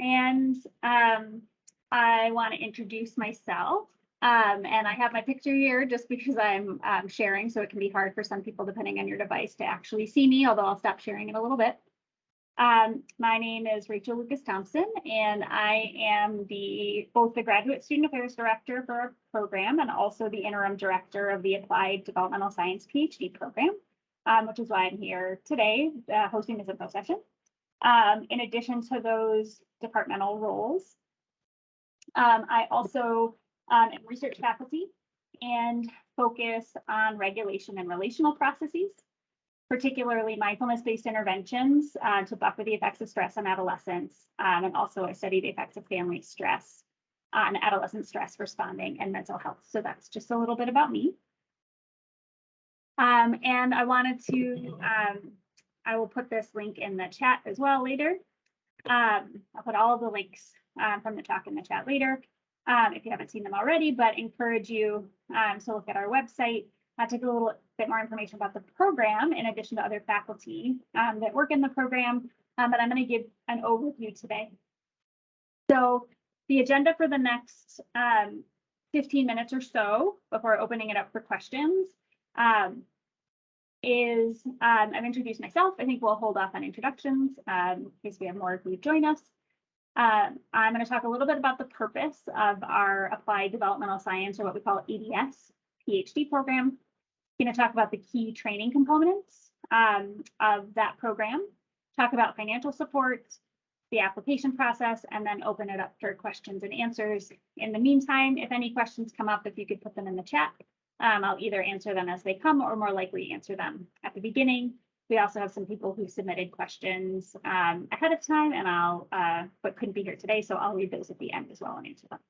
And I want to introduce myself. And I have my picture here just because I'm sharing, so it can be hard for some people, depending on your device, to actually see me, although I'll stop sharing in a little bit. My name is Rachel Lucas Thompson, and I am both the Graduate Student Affairs Director for our program and also the Interim Director of the Applied Developmental Science PhD program, which is why I'm here today hosting this info session. In addition to those departmental roles, I also am research faculty and focus on regulation and relational processes, particularly mindfulness-based interventions to buffer the effects of stress on adolescents, and also I study the effects of family stress on adolescent stress responding and mental health. So that's just a little bit about me. And I wanted to, I will put this link in the chat as well later. I'll put all of the links from the talk in the chat later if you haven't seen them already, but encourage you to look at our website, take a little bit more information about the program in addition to other faculty that work in the program, but I'm going to give an overview today. So the agenda for the next 15 minutes or so before opening it up for questions is I've introduced myself. I think we'll hold off on introductions in case we have more who join us. I'm going to talk a little bit about the purpose of our Applied Developmental Science, or what we call ADS PhD program. I'm going to talk about the key training components of that program, talk about financial support, the application process, and then open it up for questions and answers. In the meantime, if any questions come up, if you could put them in the chat, I'll either answer them as they come or more likely answer them at the beginning. We also have some people who submitted questions ahead of time, and but couldn't be here today, so I'll read those at the end as well and answer them.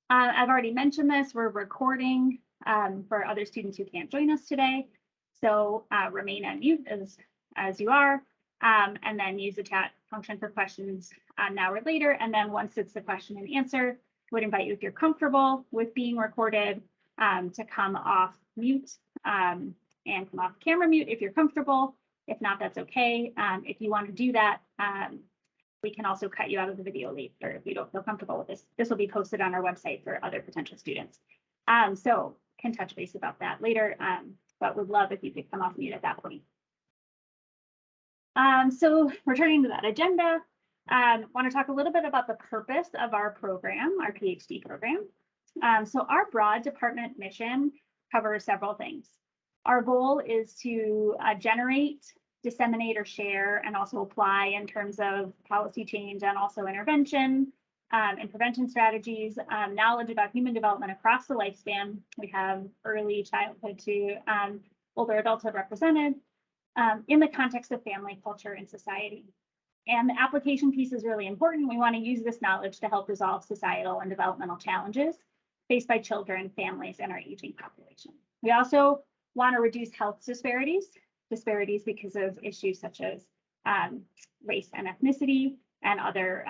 I've already mentioned this, we're recording for other students who can't join us today. So remain on mute as you are, and then use the chat function for questions now or later. And then once it's the question and answer, would invite you, if you're comfortable with being recorded, to come off mute and come off camera mute if you're comfortable. If not, that's okay. If you want to do that, we can also cut you out of the video later if you don't feel comfortable with this. This will be posted on our website for other potential students. So can touch base about that later, but would love if you could come off mute at that point. So returning to that agenda, want to talk a little bit about the purpose of our program, our PhD program. So our broad department mission covers several things. Our goal is to generate, disseminate, or share, and also apply in terms of policy change and also intervention and prevention strategies, knowledge about human development across the lifespan. We have early childhood to older adulthood represented in the context of family, culture, and society. And the application piece is really important. We want to use this knowledge to help resolve societal and developmental challenges faced by children, families, and our aging population. We also want to reduce health disparities because of issues such as race and ethnicity and other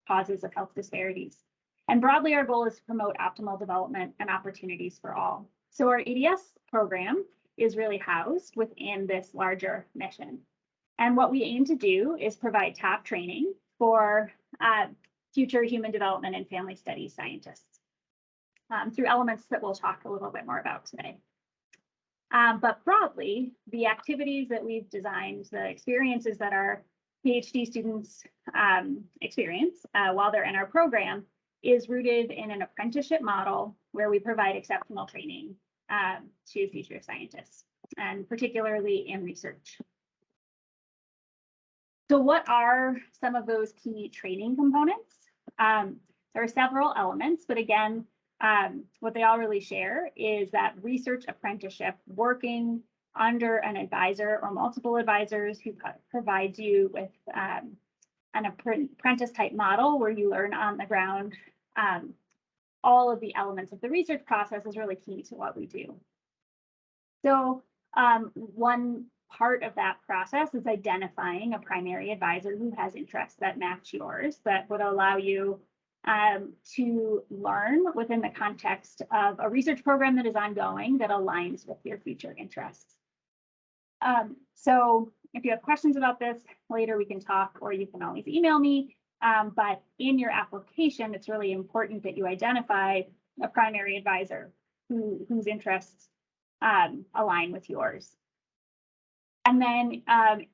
causes of health disparities. And broadly, our goal is to promote optimal development and opportunities for all. So our ADS program is really housed within this larger mission. And what we aim to do is provide top training for future human development and family studies scientists through elements that we'll talk a little bit more about today. But broadly, the activities that we've designed, the experiences that our PhD students experience while they're in our program, is rooted in an apprenticeship model where we provide exceptional training to future scientists, and particularly in research. So what are some of those key training components? There are several elements, but again, what they all really share is that research apprenticeship, working under an advisor or multiple advisors who provides you with an apprentice type model where you learn on the ground all of the elements of the research process is really key to what we do. So one part of that process is identifying a primary advisor who has interests that match yours, that would allow you to learn within the context of a research program that is ongoing that aligns with your future interests. So if you have questions about this later, we can talk, or you can always email me. But in your application, it's really important that you identify a primary advisor whose interests align with yours. And then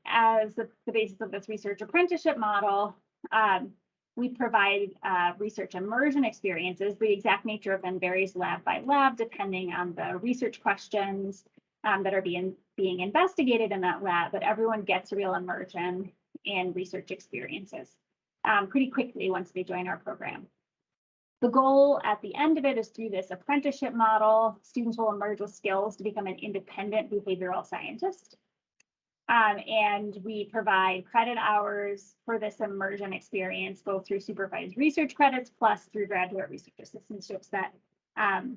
as the basis of this research apprenticeship model, we provide research immersion experiences. The exact nature of them varies lab by lab, depending on the research questions that are being investigated in that lab, but everyone gets real immersion in research experiences pretty quickly once they join our program. The goal at the end of it is, through this apprenticeship model, students will emerge with skills to become an independent behavioral scientist. And we provide credit hours for this immersion experience, both through supervised research credits plus through graduate research assistantships that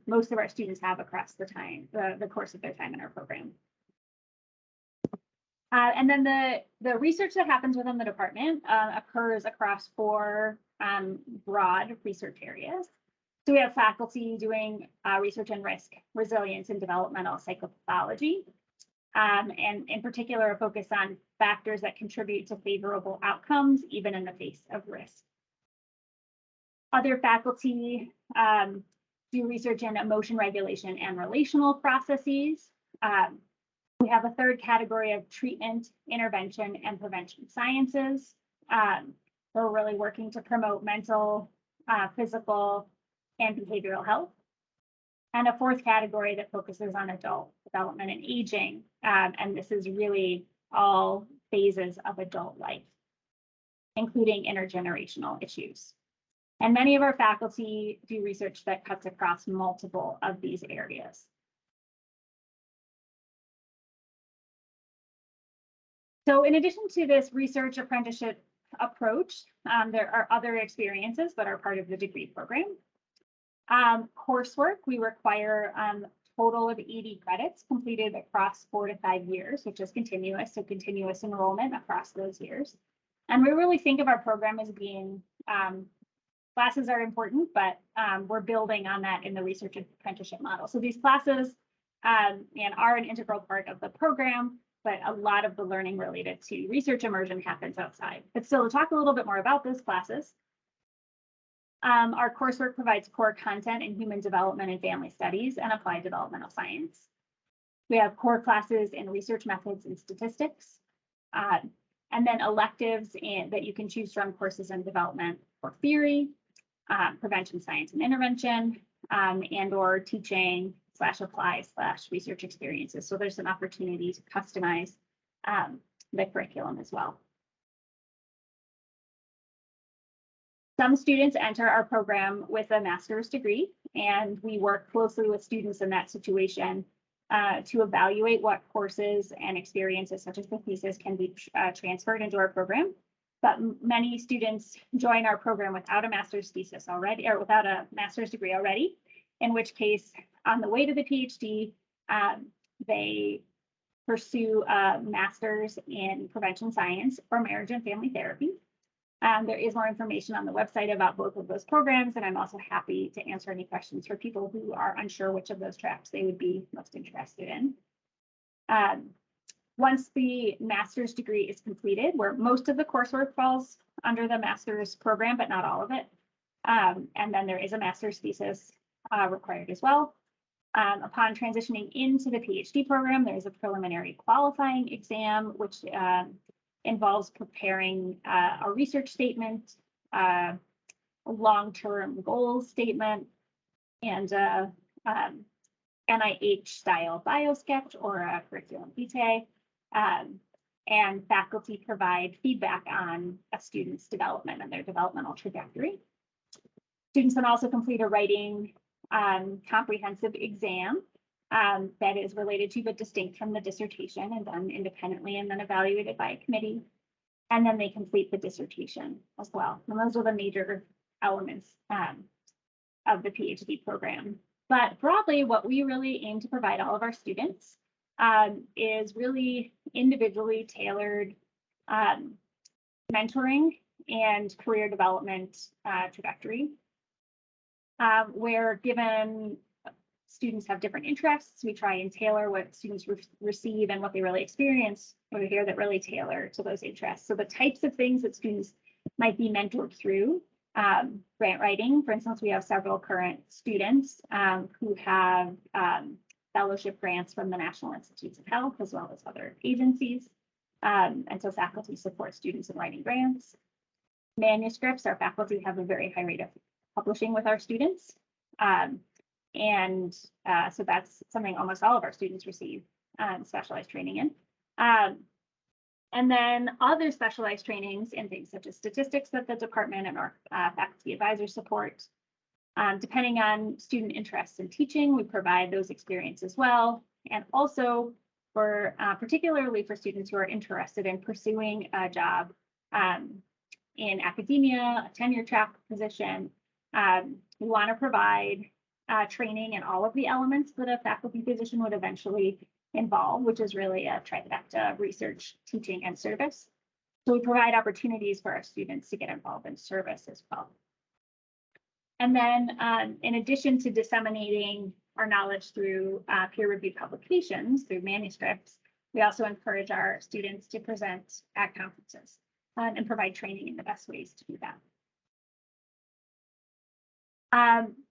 most of our students have across the course of their time in our program. And then the research that happens within the department occurs across 4 broad research areas. So we have faculty doing research in risk, resilience, and developmental psychopathology. And in particular, a focus on factors that contribute to favorable outcomes, even in the face of risk. Other faculty do research in emotion regulation and relational processes. We have a third category of treatment, intervention, and prevention sciences. We're really working to promote mental, physical, and behavioral health. And a fourth category that focuses on adult development and aging. And this is really all phases of adult life, including intergenerational issues. And many of our faculty do research that cuts across multiple of these areas. So in addition to this research apprenticeship approach, there are other experiences that are part of the degree program. Coursework, we require a total of 80 credits completed across 4 to 5 years, which is continuous, so continuous enrollment across those years. And we really think of our program as being, classes are important, but we're building on that in the research apprenticeship model. So these classes are an integral part of the program, but a lot of the learning related to research immersion happens outside. But still, to talk a little bit more about those classes, our coursework provides core content in human development and family studies and applied developmental science. We have core classes in research methods and statistics, and then electives that you can choose from: courses in development or theory, prevention science and intervention, and or teaching / research experiences. So there's an opportunity to customize the curriculum as well. Some students enter our program with a master's degree, and we work closely with students in that situation to evaluate what courses and experiences, such as the thesis, can be transferred into our program. But many students join our program without a master's thesis already, or without a master's degree already, in which case, on the way to the PhD, they pursue a master's in prevention science or marriage and family therapy. There is more information on the website about both of those programs, and I'm also happy to answer any questions for people who are unsure which of those tracks they would be most interested in. Once the master's degree is completed, where most of the coursework falls under the master's program, but not all of it, and then there is a master's thesis required as well. Upon transitioning into the PhD program, there's a preliminary qualifying exam, which involves preparing a research statement, a long-term goals statement, and NIH-style biosketch or a curriculum vitae. And faculty provide feedback on a student's development and their developmental trajectory. Students can also complete a writing comprehensive exam that is related to but distinct from the dissertation and done independently and then evaluated by a committee. And then they complete the dissertation as well. And those are the major elements of the PhD program. But broadly, what we really aim to provide all of our students is really individually tailored mentoring and career development trajectory, where given students have different interests. We try and tailor what students receive and what they really experience over here that really tailor to those interests. So the types of things that students might be mentored through, grant writing. For instance, we have several current students who have fellowship grants from the National Institutes of Health, as well as other agencies. And so faculty support students in writing grants. Manuscripts, our faculty have a very high rate of publishing with our students. So that's something almost all of our students receive specialized training in. And then other specialized trainings in things such as statistics that the department and our faculty advisors support. Depending on student interests in teaching, we provide those experiences as well. And also for particularly for students who are interested in pursuing a job in academia, a tenure track position, we want to provide training in all of the elements that a faculty position would eventually involve, which is really a trifecta of research, teaching, and service. So we provide opportunities for our students to get involved in service as well. And then in addition to disseminating our knowledge through peer-reviewed publications, through manuscripts, we also encourage our students to present at conferences and provide training in the best ways to do that.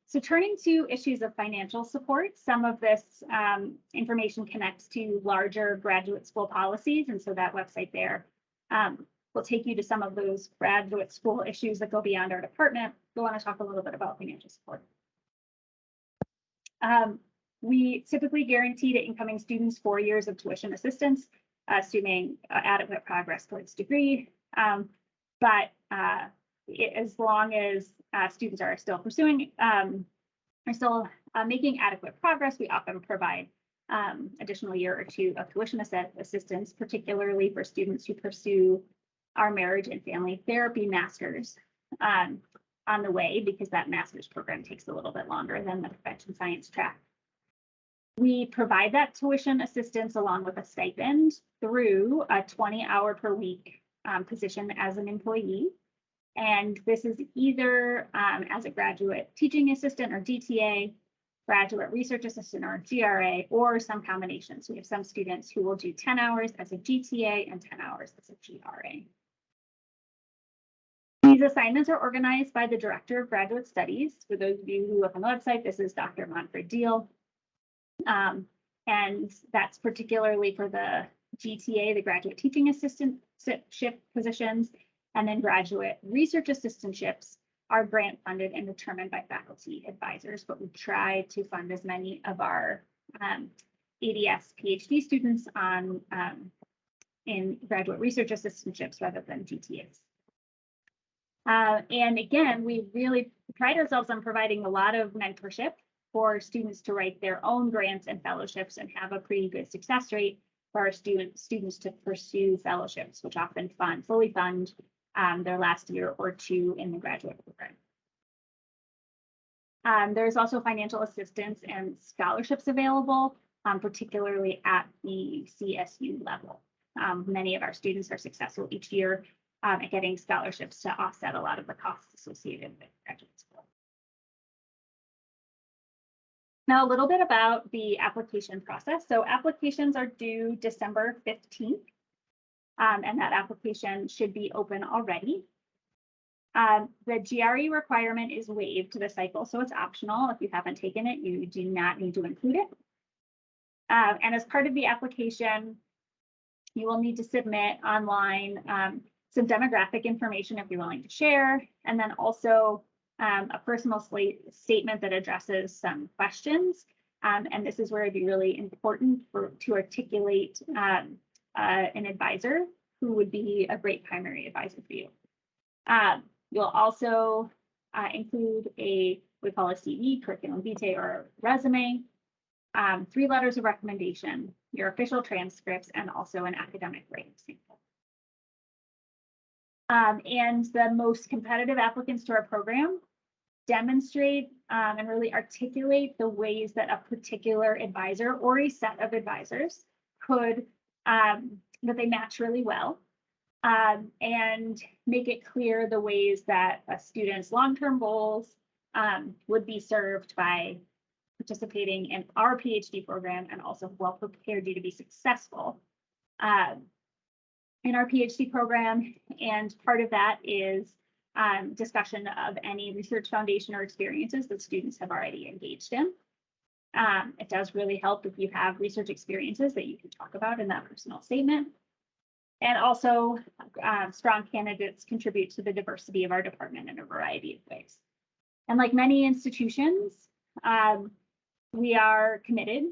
So turning to issues of financial support, some of this information connects to larger graduate school policies. And so that website there will take you to some of those graduate school issues that go beyond our department. We want to talk a little bit about financial support. We typically guarantee to incoming students 4 years of tuition assistance, assuming adequate progress towards degree. As long as students are still pursuing, making adequate progress, we often provide additional year or two of tuition assistance, particularly for students who pursue our marriage and family therapy masters on the way, because that master's program takes a little bit longer than the prevention science track. We provide that tuition assistance along with a stipend through a 20-hour per week position as an employee. And this is either as a graduate teaching assistant or DTA, graduate research assistant or GRA, or some combinations. We have some students who will do 10 hours as a GTA and 10 hours as a GRA. These assignments are organized by the Director of Graduate Studies. For those of you who look on the website, this is Dr. Manfred Deal. And that's particularly for the GTA, the graduate teaching assistantship positions, and then graduate research assistantships are grant funded and determined by faculty advisors, but we try to fund as many of our ADS PhD students on in graduate research assistantships rather than GTAs. And again, we really pride ourselves on providing a lot of mentorship for students to write their own grants and fellowships and have a pretty good success rate for our students to pursue fellowships, which often fully fund their last year or two in the graduate program. There's also financial assistance and scholarships available, particularly at the CSU level. Many of our students are successful each year at getting scholarships to offset a lot of the costs associated with graduate school. Now, a little bit about the application process. So applications are due December 15th, and that application should be open already. The GRE requirement is waived to the cycle, so it's optional. If you haven't taken it, you do not need to include it. And as part of the application, you will need to submit online some demographic information if you're willing to share, and then also a personal statement that addresses some questions. And this is where it'd be really important to articulate an advisor who would be a great primary advisor for you. You'll also include we call a CV, curriculum vitae, or resume, 3 letters of recommendation, your official transcripts, and also an academic writing sample. And the most competitive applicants to our program demonstrate and really articulate the ways that a particular advisor or a set of advisors could, that they match really well, and make it clear the ways that a student's long-term goals would be served by participating in our PhD program and also well prepared you to be successful in our PhD program. And part of that is discussion of any research foundation or experiences that students have already engaged in. It does really help if you have research experiences that you can talk about in that personal statement. And also, strong candidates contribute to the diversity of our department in a variety of ways. And like many institutions, we are committed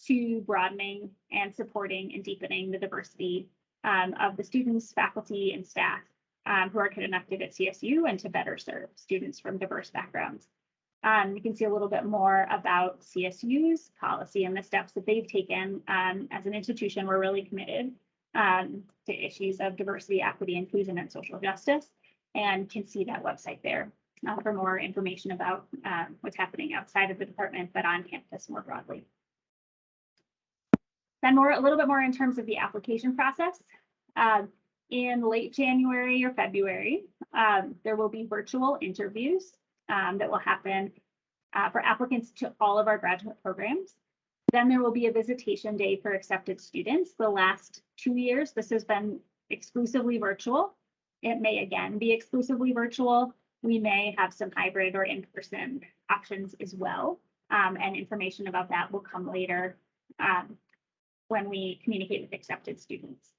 to broadening and supporting and deepening the diversity of the students, faculty, and staff who are connected at CSU and to better serve students from diverse backgrounds. You can see a little bit more about CSU's policy and the steps that they've taken as an institution. We're really committed to issues of diversity, equity, inclusion, and social justice, and can see that website there for more information about what's happening outside of the department, but on campus more broadly. Then a little bit more in terms of the application process. In late January or February, there will be virtual interviews that will happen for applicants to all of our graduate programs. Then there will be a visitation day for accepted students. The last 2 years, this has been exclusively virtual. It may again be exclusively virtual. We may have some hybrid or in-person options as well. And information about that will come later when we communicate with accepted students.